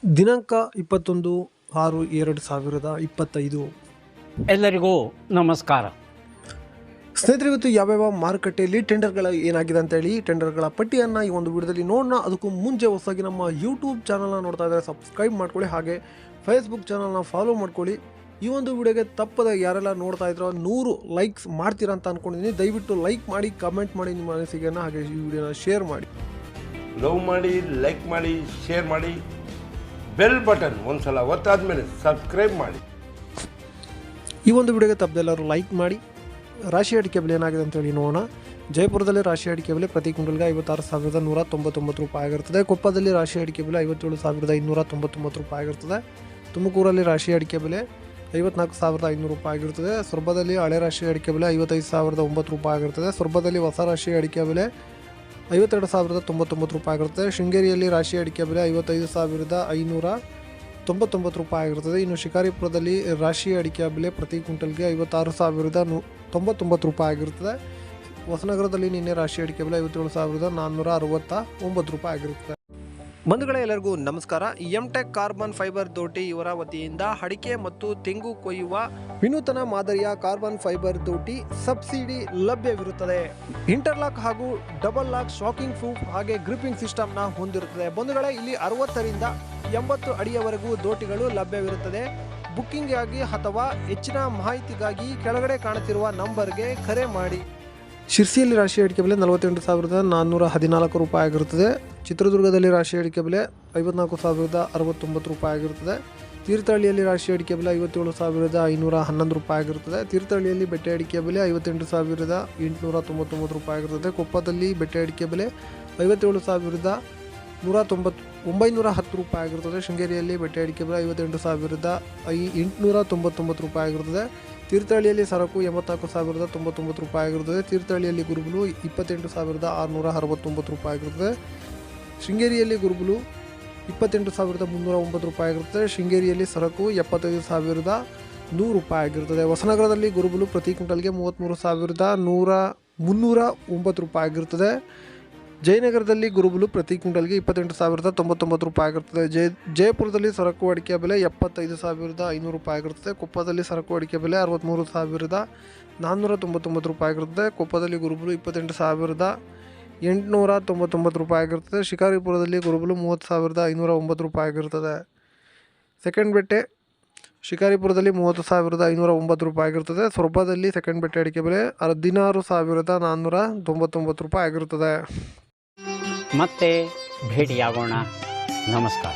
ದಿನಾಂಕ 21/6/2025. ಎಲ್ಲರಿಗೂ ನಮಸ್ಕಾರ. ಸ್ನೇಹಿತರೆ, ಇವತ್ತು ಯಾವ್ಯಾವ ಮಾರುಕಟ್ಟೆಯಲ್ಲಿ ಟೆಂಡರ್ಗಳ ಏನಾಗಿದೆ ಅಂತೇಳಿ ಟೆಂಡರ್ಗಳ ಪಟ್ಟಿಯನ್ನು ಈ ಒಂದು ವಿಡಿಯೋದಲ್ಲಿ ನೋಡೋಣ. ಅದಕ್ಕೂ ಮುಂಚೆ ಹೊಸದಾಗಿ ನಮ್ಮ ಯೂಟ್ಯೂಬ್ ಚಾನಲ್ನ ನೋಡ್ತಾ ಇದ್ದಾರೆ ಸಬ್ಸ್ಕ್ರೈಬ್ ಮಾಡ್ಕೊಳ್ಳಿ, ಹಾಗೆ ಫೇಸ್ಬುಕ್ ಚಾನಲ್ನ ಫಾಲೋ ಮಾಡ್ಕೊಳ್ಳಿ. ಈ ಒಂದು ವಿಡಿಯೋಗೆ ತಪ್ಪದ ಯಾರೆಲ್ಲ ನೋಡ್ತಾ ಇದ್ರೋ 100 ಲೈಕ್ಸ್ ಮಾಡ್ತೀರಾ ಅಂತ ಅಂದ್ಕೊಂಡಿದ್ದೀನಿ. ದಯವಿಟ್ಟು ಲೈಕ್ ಮಾಡಿ, ಕಮೆಂಟ್ ಮಾಡಿ ನಿಮ್ಮ ಅನಿಸಿಕೆಯನ್ನು, ಹಾಗೆ ಈ ವಿಡಿಯೋನ ಶೇರ್ ಮಾಡಿ. ಲವ್ ಮಾಡಿ, ಲೈಕ್ ಮಾಡಿ, ಶೇರ್ ಮಾಡಿ, ಬೆಲ್ ಬಟನ್ ಒಂದ್ಸಲ ಒತ್ತಾದ್ಮೇಲೆ ಸಬ್ಸ್ಕ್ರೈಬ್ ಮಾಡಿ. ಈ ಒಂದು ವಿಡಿಯೋಗೆ ತಪ್ಪದೆಲ್ಲರೂ ಲೈಕ್ ಮಾಡಿ. ರಾಶಿ ಅಡಿಕೆ ಬೆಲೆ ಏನಾಗಿದೆ ಅಂತೇಳಿ ನೋಡೋಣ. ಜಯಪುರದಲ್ಲಿ ರಾಶಿ ಅಡಿಕೆ ಬೆಲೆ ಪ್ರತಿ ಕ್ವಿಂಟಲ್ಗೆ 56,199 ರೂಪಾಯಿ ಆಗಿರ್ತದೆ. ಕೊಪ್ಪದಲ್ಲಿ ರಾಶಿ ಅಡಿಕೆ ಬೆಲೆ 57,299 ರೂಪಾಯಿ ಆಗಿರ್ತದೆ. ತುಮಕೂರಲ್ಲಿ ರಾಶಿ ಅಡಿಕೆ ಬೆಲೆ 54,500 ರೂಪಾಯಿ ಆಗಿರ್ತದೆ. ಸೊರಬದಲ್ಲಿ ಹಳೆ ರಾಶಿ ಅಡಿಕೆ ಬೆಲೆ 55,009 ರೂಪಾಯಿ ಆಗಿರ್ತದೆ. ಸೊರಬದಲ್ಲಿ ಹೊಸ ರಾಶಿ ಅಡಿಕೆ ಬೆಲೆ 52,099 ರೂಪಾಯಿ ಆಗಿರುತ್ತೆ. ಶೃಂಗೇರಿಯಲ್ಲಿ ರಾಶಿ ಅಡಿಕೆ ಬೆಲೆ 55,599 ರೂಪಾಯಿ ಆಗಿರ್ತದೆ. ಇನ್ನು ಶಿಕಾರಿಪುರದಲ್ಲಿ ರಾಶಿ ಅಡಿಕೆ ಬೆಲೆ ಪ್ರತಿ ಕ್ವಿಂಟಲ್ಗೆ 56,099 ರೂಪಾಯಿ ಆಗಿರ್ತದೆ. ಹೊಸನಗರದಲ್ಲಿ ನಿನ್ನೆ ರಾಶಿ ಅಡಿಕೆ ಬೆಲೆ 57,469 ರೂಪಾಯಿ ಆಗಿರುತ್ತದೆ. ಬಂಧುಗಳೇ, ಎಲ್ಲರಿಗೂ ನಮಸ್ಕಾರ. ಎಂಟೆಕ್ ಕಾರ್ಬನ್ ಫೈಬರ್ ದೋಟಿ ಇವರ ವತಿಯಿಂದ ಅಡಿಕೆ ಮತ್ತು ತೆಂಗು ಕೊಯ್ಯುವ ವಿನೂತನ ಮಾದರಿಯ ಕಾರ್ಬನ್ ಫೈಬರ್ ದೋಟಿ ಸಬ್ಸಿಡಿ ಲಭ್ಯವಿರುತ್ತದೆ. ಇಂಟರ್ಲಾಕ್ ಹಾಗೂ ಡಬಲ್ ಲಾಕ್ ಶಾಕಿಂಗ್ ಪ್ರೂಫ್ ಹಾಗೆ ಗ್ರಿಪ್ಪಿಂಗ್ ಸಿಸ್ಟಮ್ನ ಹೊಂದಿರುತ್ತದೆ. ಬಂಧುಗಳೇ, ಇಲ್ಲಿ 60ರಿಂದ 80 ಅಡಿಯವರೆಗೂ ದೋಟಿಗಳು ಲಭ್ಯವಿರುತ್ತದೆ. ಬುಕ್ಕಿಂಗ್ಗಾಗಿ ಅಥವಾ ಹೆಚ್ಚಿನ ಮಾಹಿತಿಗಾಗಿ ಕೆಳಗಡೆ ಕಾಣುತ್ತಿರುವ ನಂಬರ್ಗೆ ಕರೆ ಮಾಡಿ. ಶಿರ್ಸಿಯಲ್ಲಿ ರಾಶಿ ಅಡಿಕೆ ಬೆಲೆ 48,414 ರೂಪಾಯಿ ಆಗಿರುತ್ತದೆ. ಚಿತ್ರದುರ್ಗದಲ್ಲಿ ರಾಶಿ ಅಡಿಕೆ ಬೆಲೆ 54,069 ರೂಪಾಯಿ ಆಗಿರುತ್ತದೆ. ತೀರ್ಥಹಳ್ಳಿಯಲ್ಲಿ ರಾಶಿ ಅಡಿಕೆ ಬೆಲೆ 57,511 ರೂಪಾಯಿ ಆಗಿರುತ್ತದೆ. ತೀರ್ಥಹಳ್ಳಿಯಲ್ಲಿ ಬೆಟ್ಟೆ ಅಡಿಕೆ ಬೆಲೆ 58,899 ರೂಪಾಯಿ ಆಗಿರುತ್ತದೆ. ಕೊಪ್ಪದಲ್ಲಿ ಬೆಟ್ಟೆ ಅಡಿಕೆ ಬೆಲೆ 57,910 ರೂಪಾಯಿ ಆಗಿರುತ್ತದೆ. ಶೃಂಗೇರಿಯಲ್ಲಿ ಬೆಟ್ಟೆ ಅಡಿಕೆ ಬೆಲೆ 58,899 ರೂಪಾಯಿ ಆಗಿರುತ್ತದೆ. ತೀರ್ಥಹಳ್ಳಿಯಲ್ಲಿ ಸರಕು 84,099 ರೂಪಾಯಿ ಆಗಿರುತ್ತದೆ. ತೀರ್ಥಹಳ್ಳಿಯಲ್ಲಿ ಗುರುಬುಲು 28,669 ರೂಪಾಯಿ ಆಗಿರುತ್ತದೆ. ಶೃಂಗೇರಿಯಲ್ಲಿ ಗುರುಬುಲು 28,309 ರೂಪಾಯಿ ಆಗಿರುತ್ತದೆ. ಶೃಂಗೇರಿಯಲ್ಲಿ ಸರಕು 75,100 ರೂಪಾಯಿ ಆಗಿರುತ್ತದೆ. ಹೊಸನಗರದಲ್ಲಿ ಗುರುಬುಲು ಪ್ರತಿ ಕ್ವಿಂಟಲ್ಗೆ 33,309 ರೂಪಾಯಿ ಆಗಿರುತ್ತದೆ. ಜಯನಗರದಲ್ಲಿ ಗುರುಬುಲು ಪ್ರತಿ ಕ್ವಿಂಟಲ್ಗೆ 28,099 ರೂಪಾಯಿ ಆಗಿರುತ್ತದೆ. ಜಯಪುರದಲ್ಲಿ ಸರಕು ಅಡಿಕೆ ಬೆಲೆ 75,500 ರೂಪಾಯಿ ಆಗಿರುತ್ತದೆ. ಕೊಪ್ಪದಲ್ಲಿ ಸರಕು ಅಡಿಕೆ ಬೆಲೆ 63,499 ರೂಪಾಯಿ ಆಗಿರುತ್ತದೆ. ಕೊಪ್ಪದಲ್ಲಿ ಗುರುಬುಲು 28,899 ರೂಪಾಯಿ ಆಗಿರುತ್ತದೆ. ಶಿಕಾರಿಪುರದಲ್ಲಿ ಗುರುಬುಲು 30,509 ರೂಪಾಯಿ ಆಗಿರುತ್ತದೆ. ಸೆಕೆಂಡ್ ಬೆಟ್ಟೆ ಶಿಕಾರಿಪುರದಲ್ಲಿ 30,509 ರೂಪಾಯಿ ಆಗಿರುತ್ತದೆ. ಸೊರಬದಲ್ಲಿ ಸೆಕೆಂಡ್ ಬೆಟ್ಟೆ ಅಡಿಕೆ ಬೆಲೆ 16,499 ರೂಪಾಯಿ ಆಗಿರುತ್ತದೆ. ಮತ್ತೆ ಭೇಟಿಯಾಗೋಣ. ನಮಸ್ಕಾರ.